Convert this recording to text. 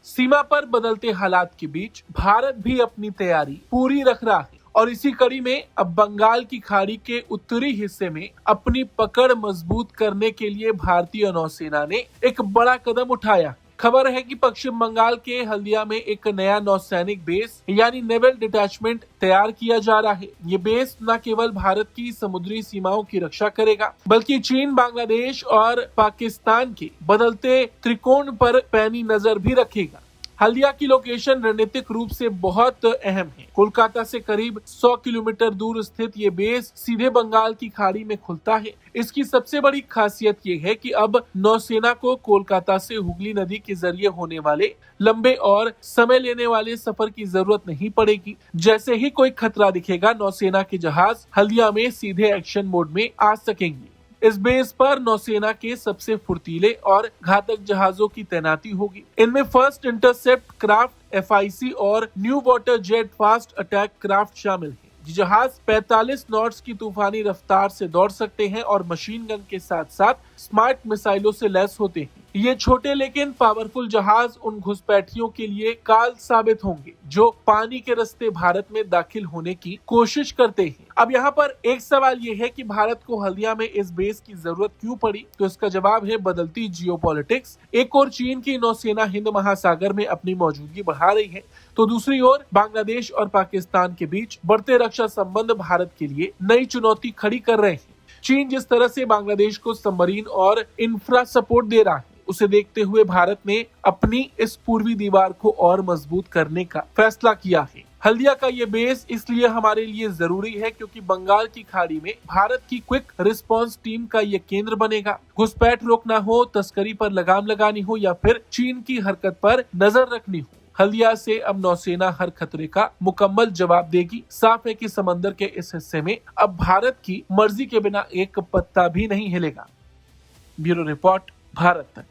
सीमा पर बदलते हालात के बीच भारत भी अपनी तैयारी पूरी रख रहा है और इसी कड़ी में अब बंगाल की खाड़ी के उत्तरी हिस्से में अपनी पकड़ मजबूत करने के लिए भारतीय नौसेना ने एक बड़ा कदम उठाया। खबर है कि पश्चिम बंगाल के हल्दिया में एक नया नौसैनिक बेस यानी नेवल डिटैचमेंट तैयार किया जा रहा है। ये बेस न केवल भारत की समुद्री सीमाओं की रक्षा करेगा, बल्कि चीन, बांग्लादेश और पाकिस्तान के बदलते त्रिकोण पर पैनी नजर भी रखेगा। हल्दिया की लोकेशन रणनीतिक रूप से बहुत अहम है। कोलकाता से करीब 100 किलोमीटर दूर स्थित ये बेस सीधे बंगाल की खाड़ी में खुलता है। इसकी सबसे बड़ी खासियत ये है कि अब नौसेना को कोलकाता से हुगली नदी के जरिए होने वाले लंबे और समय लेने वाले सफर की जरूरत नहीं पड़ेगी। जैसे ही कोई खतरा दिखेगा, नौसेना के जहाज हल्दिया में सीधे एक्शन मोड में आ सकेंगे। इस बेस पर नौसेना के सबसे फुर्तीले और घातक जहाजों की तैनाती होगी। इनमें फर्स्ट इंटरसेप्ट क्राफ्ट FIC और new water jet fast attack craft शामिल हैं। ये जहाज 45 नॉट्स की तूफानी रफ्तार से दौड़ सकते हैं और मशीन गन के साथ साथ स्मार्ट मिसाइलों से लैस होते हैं। ये छोटे लेकिन पावरफुल जहाज उन घुसपैठियों के लिए काल साबित होंगे जो पानी के रास्ते भारत में दाखिल होने की कोशिश करते हैं। अब यहाँ पर एक सवाल ये है कि भारत को हल्दिया में इस बेस की जरूरत क्यों पड़ी? तो इसका जवाब है बदलती जियोपॉलिटिक्स। एक और चीन की नौसेना हिंद महासागर में अपनी मौजूदगी बढ़ा रही है, तो दूसरी ओर बांग्लादेश और पाकिस्तान के बीच बढ़ते रक्षा संबंध भारत के लिए नई चुनौती खड़ी कर रहे हैं। चीन जिस तरह से बांग्लादेश को सबमरीन और इंफ्रा सपोर्ट दे रहा है, उसे देखते हुए भारत ने अपनी इस पूर्वी दीवार को और मजबूत करने का फैसला किया है। हल्दिया का ये बेस इसलिए हमारे लिए जरूरी है क्योंकि बंगाल की खाड़ी में भारत की क्विक रिस्पांस टीम का ये केंद्र बनेगा। घुसपैठ रोकना हो, तस्करी पर लगाम लगानी हो या फिर चीन की हरकत पर नजर रखनी हो, हल्दिया से अब नौसेना हर खतरे का मुकम्मल जवाब देगी। साफ है कि समंदर के इस हिस्से में अब भारत की मर्जी के बिना एक पत्ता भी नहीं हिलेगा। ब्यूरो रिपोर्ट, भारत तक।